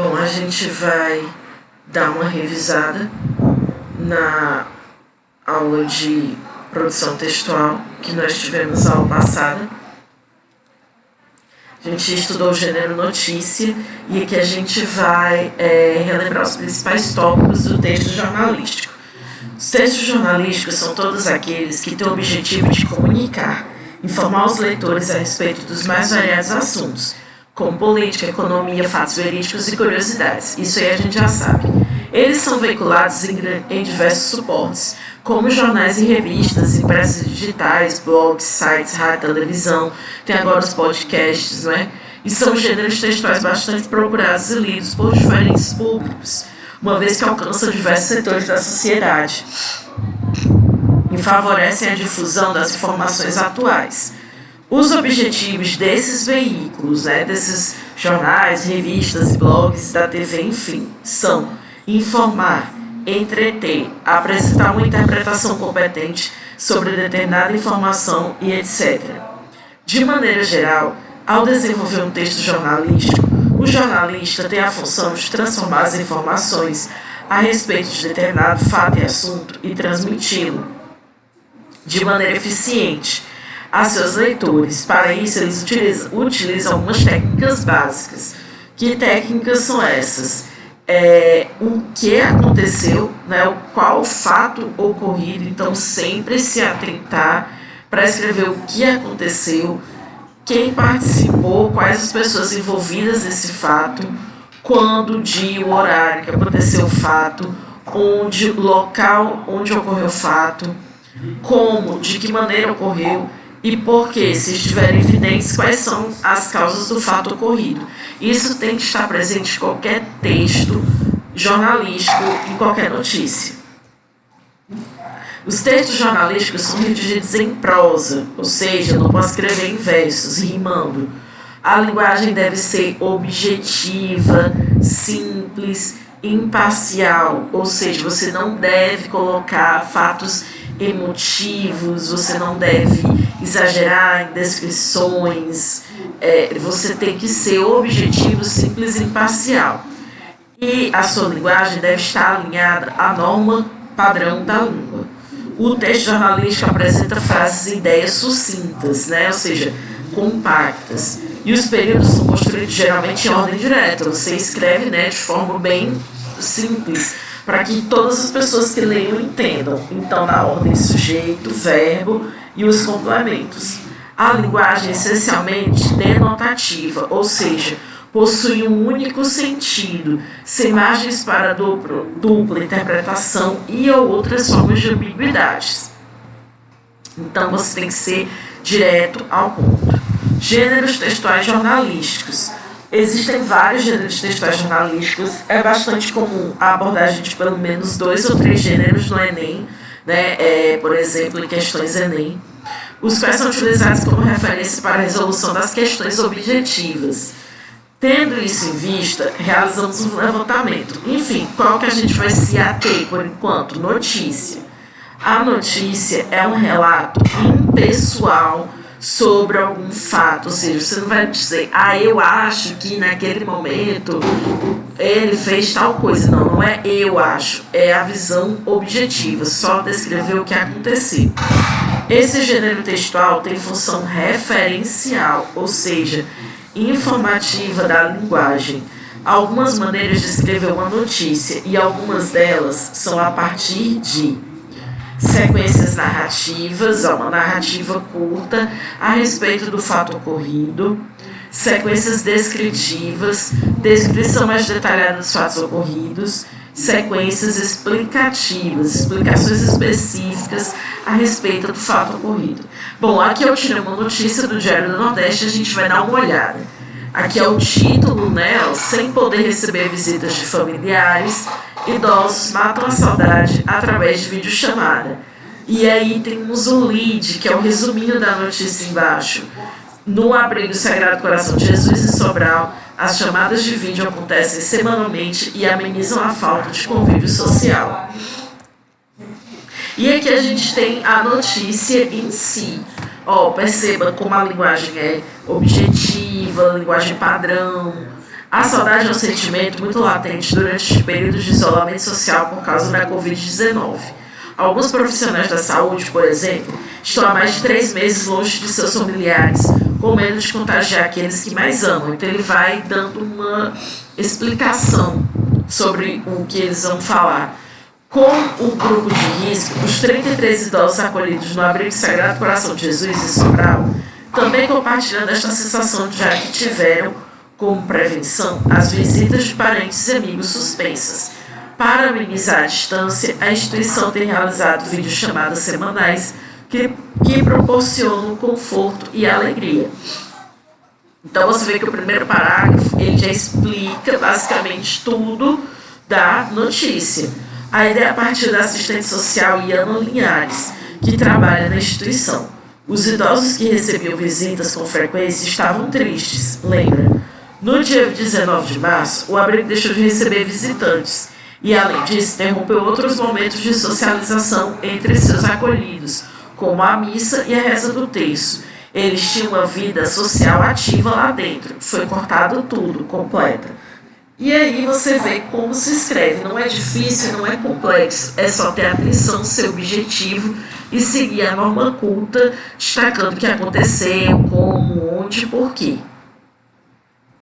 Bom, a gente vai dar uma revisada na aula de produção textual que nós tivemos na aula passada. A gente estudou o gênero notícia e aqui a gente vai relembrar os principais tópicos do texto jornalístico. Os textos jornalísticos são todos aqueles que têm o objetivo de comunicar, informar os leitores a respeito dos mais variados assuntos, como política, economia, fatos verídicos e curiosidades. Isso aí a gente já sabe. Eles são veiculados em diversos suportes, como jornais e revistas, impressos digitais, blogs, sites, rádio, televisão, tem agora os podcasts, não é? E são gêneros textuais bastante procurados e lidos por diferentes públicos, uma vez que alcançam diversos setores da sociedade e favorecem a difusão das informações atuais. Os objetivos desses veículos, desses jornais, revistas, blogs, da TV, enfim, são informar, entreter, apresentar uma interpretação competente sobre determinada informação e etc. De maneira geral, ao desenvolver um texto jornalístico, o jornalista tem a função de transformar as informações a respeito de determinado fato e assunto e transmiti-lo de maneira eficiente a seus leitores. Para isso, eles utilizam algumas técnicas básicas. Que técnicas são essas? O que aconteceu, qual fato ocorrido, então sempre se atentar para escrever o que aconteceu, quem participou, quais as pessoas envolvidas nesse fato, quando, o dia, o horário que aconteceu o fato, onde, o local onde ocorreu o fato, como, de que maneira ocorreu e por que, se estiverem evidentes, quais são as causas do fato ocorrido. Isso tem que estar presente em qualquer texto jornalístico, em qualquer notícia. Os textos jornalísticos são redigidos em prosa, ou seja, não posso escrever em versos, rimando. A linguagem deve ser objetiva, simples, imparcial, ou seja, você não deve colocar fatos emotivos, você não deve exagerar em descrições, você tem que ser objetivo, simples e imparcial. E a sua linguagem deve estar alinhada à norma padrão da língua. O texto jornalístico apresenta frases e ideias sucintas, ou seja, compactas. E os períodos são construídos geralmente em ordem direta. Você escreve de forma bem simples, para que todas as pessoas que leiam entendam. Então, na ordem sujeito, verbo e os complementos. A linguagem é essencialmente denotativa, ou seja, possui um único sentido, sem margens para dupla interpretação e ou outras formas de ambiguidades. Então, você tem que ser direto ao ponto. Gêneros textuais jornalísticos. Existem vários gêneros textuais jornalísticos. É bastante comum a abordagem de pelo menos 2 ou 3 gêneros no Enem, por exemplo, em questões Enem, os quais são utilizados como referência para a resolução das questões objetivas. Tendo isso em vista, realizamos um levantamento. Enfim, qual que a gente vai se ater por enquanto? Notícia. A notícia é um relato impessoal sobre algum fato, ou seja, você não vai dizer, eu acho que naquele momento ele fez tal coisa. Não é eu acho, é a visão objetiva, só descrever o que aconteceu. Esse gênero textual tem função referencial, ou seja, informativa da linguagem. Algumas maneiras de escrever uma notícia e algumas delas são a partir de sequências narrativas, uma narrativa curta a respeito do fato ocorrido, sequências descritivas, descrição mais detalhada dos fatos ocorridos, sequências explicativas, explicações específicas a respeito do fato ocorrido. Bom, aqui eu tirei uma notícia do Diário do Nordeste, a gente vai dar uma olhada. Aqui é o título, sem poder receber visitas de familiares, idosos matam a saudade através de videochamada. E aí temos o lead, que é o resuminho da notícia embaixo. No Abrigo Sagrado Coração de Jesus em Sobral, as chamadas de vídeo acontecem semanalmente e amenizam a falta de convívio social. E aqui a gente tem a notícia em si. Perceba como a linguagem é objetiva, linguagem padrão, A saudade é um sentimento muito latente durante os períodos de isolamento social por causa da Covid-19. Alguns profissionais da saúde, por exemplo, estão há mais de 3 meses longe de seus familiares, com medo de contagiar aqueles que mais amam. Então ele vai dando uma explicação sobre o que eles vão falar. Com o grupo de risco, os 33 idosos acolhidos no abrigo Sagrado Coração de Jesus em Sobral também compartilhando esta sensação já que tiveram como prevenção as visitas de parentes e amigos suspensas. Para amenizar a distância, a instituição tem realizado videochamadas semanais que proporcionam conforto e alegria. Então você vê que o primeiro parágrafo ele já explica basicamente tudo da notícia. A ideia é a partir da assistente social Iana Linhares, que trabalha na instituição. Os idosos que recebiam visitas com frequência estavam tristes, lembra? No dia 19 de março, o abrigo deixou de receber visitantes e, além disso, interrompeu outros momentos de socialização entre seus acolhidos, como a missa e a reza do terço. Eles tinham uma vida social ativa lá dentro. Foi cortado tudo, completa. E aí você vê como se escreve. Não é difícil, não é complexo. É só ter atenção, ser objetivo e seguir a norma culta, destacando o que aconteceu, como, onde e por quê.